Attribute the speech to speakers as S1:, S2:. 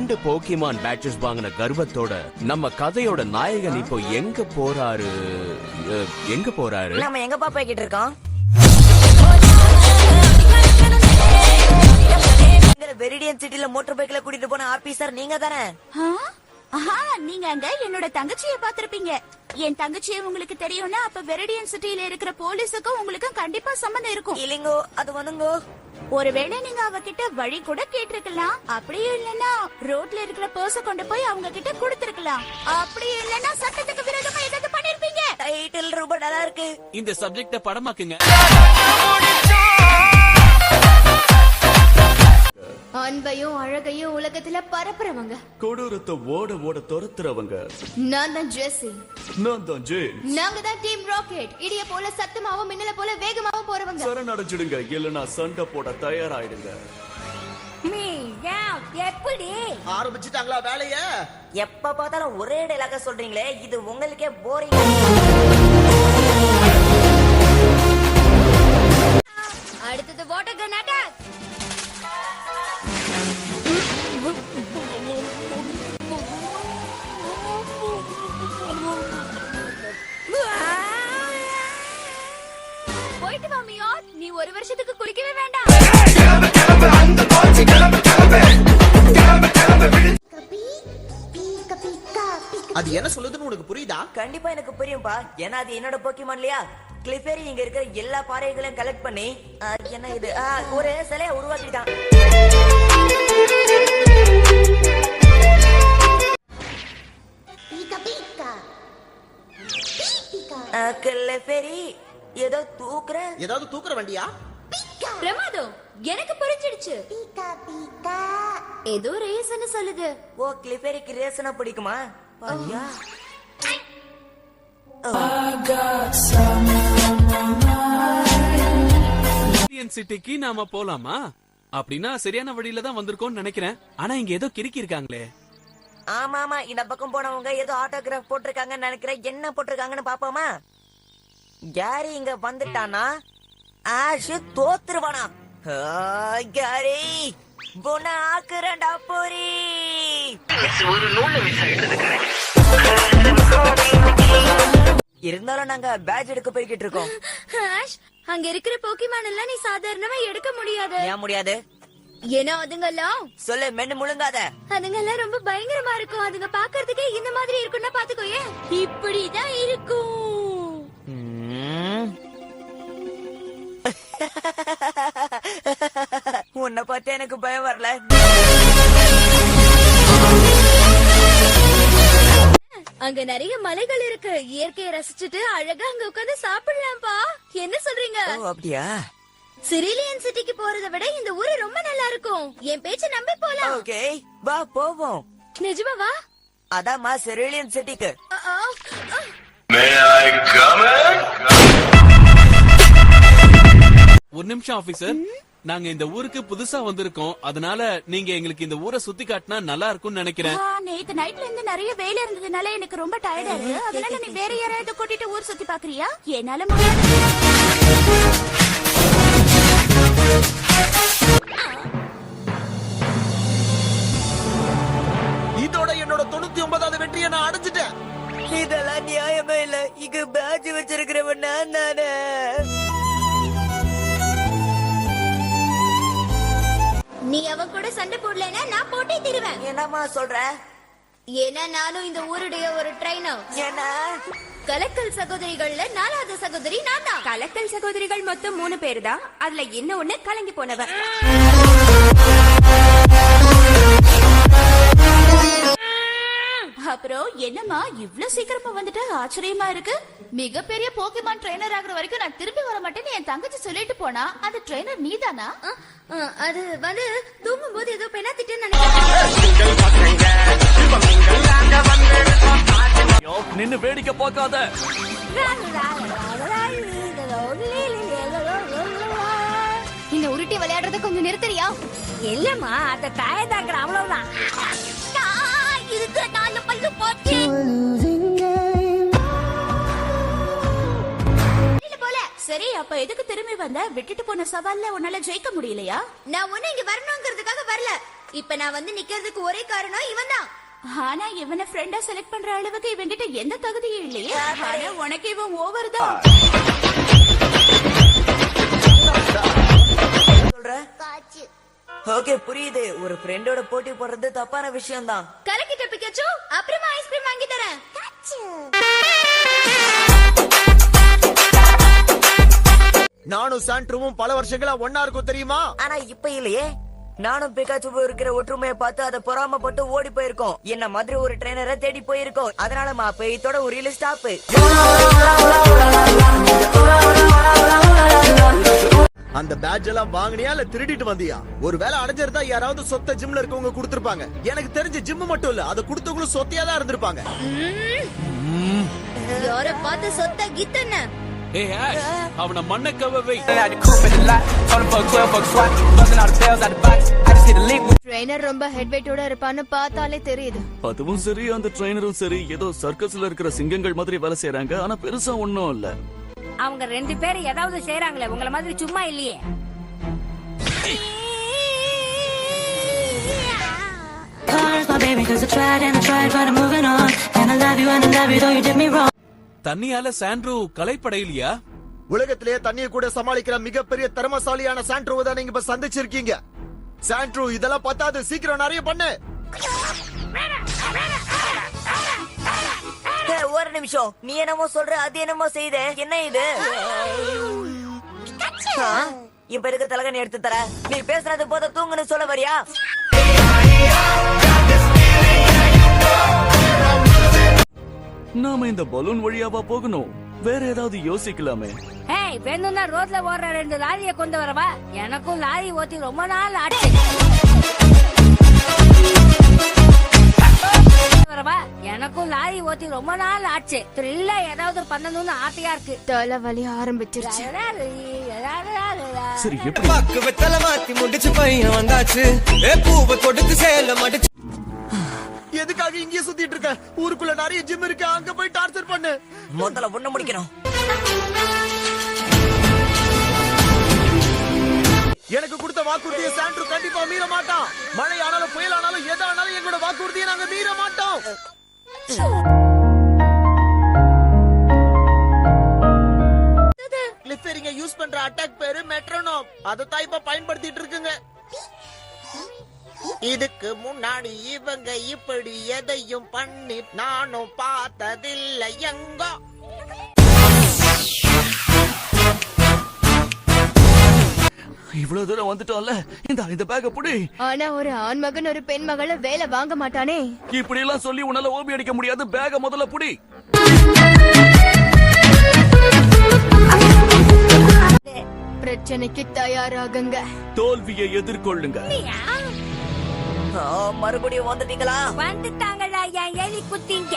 S1: 2 Pokemon patches வாங்கின கர்வத்தோட நம்ம கதையோட நாயகன் இப்போ எங்க போறாரு?
S2: நம்ம எங்கப்பா போய்கிட்டு இருக்கோம்? வெரிடியன் சிட்டில மோட்டார் பைக்ல கூட்டிட்டு போன ஆபீசர் நீங்க தானே?
S3: நீங்க அங்க என்னோட தங்கச்சியை பாத்திருப்பீங்க. என் தங்கச்சியை உங்களுக்கு தெரியும்னா அப்ப வெரிடியன் சிட்டில இருக்கிற போலீஸுக்கும் உங்களுக்கும் கண்டிப்பா சம்பந்தம் இருக்கும்.
S2: இல்லைங்கோ, அது வந்துங்கோ.
S3: ஒருவேளை நீங்க அவகிட்ட வழி கூட கேட்டிருக்கலாம். அப்படியே இல்லன்னா ரோட்ல இருக்கிற பர்ஸ கொண்டு போய் அவங்க கிட்ட கொடுத்திருக்கலாம். அப்படியே இல்லன்னா சட்டத்துக்கு விரோதமா ஏதாவது பண்ணிருப்பீங்க.
S2: டைட்டில் ரொம்ப நல்லா இருக்கு.
S4: இந்த சப்ஜெக்ட படமாக்குங்க.
S5: அன்பையும் அழகையும் உலகத்துல பரப்புறவங்க,
S6: கொடூரத்தை ஓட ஓட துரத்துறவங்க.
S5: நான் தான் ஜெஸ்ஸி.
S6: நான் தான் ஜேம்ஸ்.
S5: நாங்க தான் டீம் ராக்கெட். இடிய போல சத்தமாவும் மின்னல போல வேகமாவும் போறவங்க.
S6: சரணடைஞ்சிடுங்க, இல்லனா சண்டை போட தயாராயிடுங்க.
S3: எப்படி
S7: ஆரம்பிச்சிட்டாங்களா வேலைய?
S2: எப்ப பார்த்தாலும் ஒரே டைலாக சொல்றீங்களே, இது உங்களுக்கே போரிங்.
S5: அடுத்தது வாட்டர் கன் அட்டாக்.
S3: போயிட்டு வா மியா, நீ ஒரு வருஷத்துக்கு குளிக்கவே வேண்டாம்.
S7: அது என்ன சொல்லுதுன்னு உனக்கு புரியுதா?
S2: கண்டிப்பா எனக்கு புரியும்பா, ஏன்னா அது என்னோட போக்கிமான் இல்லையா? கிளிஃபேரி இங்க இருக்கிற எல்லா பாறைகளையும் கலெக்ட் பண்ணி என்ன இது ஒரு சிலைய உருவாக்கிட்டான். கிளிஃபேரி
S7: ஏதாவது தூக்குற வண்டியா?
S5: பிரமாதம், எனக்கு புரிஞ்சிடுச்சு. ஏதோ ரேஸ்னு சொல்லுது.
S2: ஓ, கிளிஃபேரிக்கு ரேஸ்னா பிடிக்குமா? பாரியா?
S4: சிட்டிக்கு நாம போலாமா? அப்படின்னா சரியான வழியில தான் வந்திருக்கோம்னு நினைக்கிறேன். ஆனா இங்க ஏதோ கிறுக்கி இருக்காங்களே.
S2: ஆமா ஆமா, இந்த பக்கம் போனவங்க ஏதோ ஆட்டோகிராஃப் போட்டிருக்காங்கன்னு நினைக்கிறேன். என்ன போட்டிருக்காங்கன்னு பாப்போமா? கேரி இங்க வந்துட்டானா ஆஷ் தோத்துருவானா? கேரி பொண்ண ஆக்குறண்டா போரி. இருந்தாலும் நாங்க பேட்ச் எடுக்க போய்கிட்டு இருக்கோம்.
S5: அங்க இருக்கிற போக்கிமான் எல்லாம் நீ சாதாரணமா எடுக்க முடியாது.
S2: ஏன் முடியாது?
S5: ஏன்னா அதுங்கெல்லாம்
S2: சொல்லு, மென்னு முழுங்காத.
S5: அதுங்கெல்லாம் ரொம்ப பயங்கரமா இருக்கும். அதுங்க பாக்குறதுக்கே இந்த மாதிரி இருக்கும்னா பாத்துக்கோயே. இப்படிதான் இருக்கும்.
S2: உன்னை பார்த்து எனக்கு பயம் வரல.
S5: அங்க நிறைய மலைகள் இருக்கு. இயற்கையை ரசிச்சுட்டு அழகா அங்க உட்கார்ந்து சாப்பிடலாம்ப்பா. என்ன சொல்றீங்க?
S2: அப்படியா?
S5: சிரிலியன் சிட்டிக்கு போறதை விட இந்த ஊரு ரொம்ப நல்லா இருக்கும். என் பேச்ச நம்பி போலாம்.
S2: ஓகே, வா போவோம்.
S5: நிஜமா வா.
S2: அதாம்மா சிரிலியன் சிட்டிக்கு.
S4: ஒரு நிமிஷம் ஆபீசர், நாங்க இந்த ஊருக்கு புதுசா வந்திருக்கோம். அதனால நீங்க எங்களுக்கு இந்த ஊரை சுத்தி காட்டினா நல்லா இருக்கும்னு நினைக்கிறேன்.
S3: நேத்து நைட்ல இருந்து நிறைய வேலை இருந்ததுனால எனக்கு ரொம்ப டயர்டா இருக்கு. அதனால நீ வேற யாராவது கூட்டிட்டு ஊர் சுத்தி பாக்குறியா? என்னால முடியாது.
S7: இதோட என்னோட 99வது வெற்றியை நான் அடைஞ்சிட்டேன்.
S2: இதெல்லாம் நியாயமே இல்ல. இங்க பேட்ச் வச்சிருக்கிறவன் நான் தானே.
S5: நீ அவன் கூட சண்டை போடலன்னா நான் போட்டே தருவேன்.
S2: என்னம்மா சொல்ற?
S5: ஏன்னா நானும் இந்த ஊருடைய ஒரு ட்ரைனர்.
S2: ஏன்னா
S5: கலக்கல் சகோதரிகள்ல 4வது சகோதரி நான் தான்.
S3: கலக்கல் சகோதரிகள் மொத்தம் 3 பேர் தான். அதுல என்ன ஒண்ணு கலங்கி போனவன். அப்புறம் என்னம்மா இவ்ளோ சீக்கிரமா வந்துட்டு ஆச்சரியமா இருக்கு.
S5: மிகப்பெரிய போக்கிமான் ட்ரெய்னர் ஆகுற வரைக்கும் நான் திரும்பி வர மாட்டேன்னு என் தங்கச்சி சொல்லிட்டு போனா. அந்த ட்ரெய்னர் நீதானா? அது வந்து தூங்கும் போது ஏதோ பெனாத்திட்டேன்னு
S6: நினைக்கிறேன். நின்னு வேடிக்கை பார்க்காத.
S5: இந்த உருட்டி விளையாடுறத கொஞ்சம் நிறுத்தறியா?
S3: இல்லம்மா, அத தாயதாக்குற அவ்வளவுதான்.
S5: இதுக்கு 4 பல்லு போச்சு.
S3: சரி, அப்ப எதுக்கு திரும்பி வந்த? விட்டுட்டு போன சவால்ல உன்னால ஜெயிக்க முடியலையா?
S5: நான் ஒண்ணு இங்க வரணுங்கிறதுக்காக வரல. இப்ப நான் வந்து நிக்கிறதுக்கு ஒரே காரணம் இவன் தான்.
S3: ஆனா இவனை ஃப்ரெண்டா செலக்ட் பண்ற அளவுக்கு இவன்கிட்ட எந்த தகுதியும் இல்லையே. ஆனா உனக்கு இவன் ஓவர் தான்.
S2: சொல்ற ஓகே புரியுது. ஒரு ஃப்ரெண்டோட போட்டி போடுறது தப்பான விஷயம் தான்.
S5: கலக்கிட்ட பிக்காச்சு, அப்புறமா ஐஸ்கிரீம் வாங்கி தரேன்.
S7: நானும் சாண்ட்ரூவும் பல வருஷங்களா ஒன்னா இருக்கும் தெரியுமா?
S2: ஆனா இப்ப இல்லையே. நானும் பிகாச்சுவும் இருக்கிற ஒற்றுமையை பார்த்து அதை பொறாமப்பட்டு ஓடி போயிருக்கோம். என்ன மாதிரி ஒரு ட்ரெயினரை தேடி போயிருக்கோம். அதனால மாப்ப இதோட ஒரு ரீல் ஸ்டாப்.
S7: அந்த பேட்ஜ் எல்லாம் வாங்குனியா இல்ல திருடிட்டு வந்தியா? ஒரு வேலை அடைஞ்சிருந்தா யாராவது சொத்த ஜிம்ல இருக்கவங்க கொடுத்திருப்பாங்க. எனக்கு தெரிஞ்ச ஜிம் மட்டும் இல்ல, அதை கொடுத்தவங்களும் சொத்தியா தான் இருந்திருப்பாங்க.
S5: யார பார்த்து சொத்த கித்தன?
S4: ஏய் ஆஷ், அவன மண்ணக்கவை.
S5: ட்ரெய்னர் ரொம்ப ஹெட் வெயிட்டோட இருப்பான்னு பார்த்தாலே தெரியுது.
S6: அதுவும் சரி, அந்த ட்ரெயினரும் சரி, ஏதோ சர்க்கஸ்ல இருக்கிற சிங்கங்கள் மாதிரி வேலை செய்யறாங்க. ஆனா பெருசா ஒண்ணும் இல்ல.
S8: அவங்க 2 பேரும் ஏதாவது செய்யறாங்களே, உங்கள மாதிரி சும்மா இல்லையே.
S4: தண்ணியால சாண்ட்ரூ கலைப்படையிலையா?
S7: உலகத்திலேயே தண்ணியை கூட சமாளிக்கிற மிகப்பெரிய திறமசாலியான சாண்ட்ரூவை தான் நீங்க இப்ப சந்திச்சிருக்கீங்க. சாண்ட்ரூ இதெல்லாம் பத்தாது, சீக்கிரம் நிறைய பண்ணு.
S2: ஒரு நிமிஷம், நீ என்னமோ சொல்ற, அது என்னமோ செய்த. என்ன இது? இப்ப இருக்க தலகனை எடுத்து தர. நீ பேசுறது போத தூங்குன்னு சொல்ல வரியா?
S6: நாம இந்த பலூன் வழியாவா போகணும்? வேற ஏதாவது யோசிக்கலாமே.
S8: ஏய், வேணும்னா ரோட்ல ஓடுற 2 லாரியை கொண்டு வரவா? எனக்கும் லாரி ஓட்டி ரொம்ப நாள் ஆச்சு. எனக்கும் லாரி ஓட்டி ரொம்ப நாள் ஆச்சு. த்ரில்லா ஏதாவது பண்ணணும்னு ஆசையா இருக்கு.
S5: தலை வலி ஆரம்பிச்சிருச்சு.
S6: சரி, எப்படி
S9: வெத்தல மாத்தி முடிச்சு பையன் வந்தாச்சு. பூவை கொடுத்து சேல மடிச்சு.
S7: எதுக்காக இங்கே சுத்திட்டு இருக்க? ஊருக்குள்ள நிறைய ஜிம் இருக்கு, அங்க போய் டார்ச்சர் பண்ணு.
S2: முதல்ல ஒண்ணு முடிக்கணும்.
S7: எனக்கு கொடுத்த வாக்குறுதியை சாண்ட்ரூ கண்டிப்பா மீற மாட்டான். மழை ஆனாலும் புயல் ஆனாலும் எதானாலும் எங்களோட வாக்குறுதியை நாங்க மீற மாட்டோம். கிளிஃபரிங்க யூஸ் பண்ற அட்டாக் பேரு மெட்ரோனோம். அதை தான் இப்ப பயன்படுத்திட்டு இருக்குங்க. இதுக்கு முன்னாடி இவங்க இப்படி எதையும் பண்ணி நானும் பார்த்ததில்லை எங்கோ.
S6: இவ்வளவு தூரம் வந்துட்டோம்ல, இந்த பேக்க புடி.
S5: ஆனா ஒரு ஆண் மகன் ஒரு பெண் மகளை வேலை வாங்க மாட்டானே.
S6: இப்படி எல்லாம் சொல்லி உன்னால ஓபி அடிக்க முடியாது. பேக முதல்ல புடி.
S5: பிரச்சனைக்கு தயாராகுங்க.
S6: தோல்வியை எதிர்கொள்ளுங்க.
S2: மறுபடியும் வந்துட்டீங்களா?
S8: வந்துட்டாங்களா என் எலி குத்திங்க.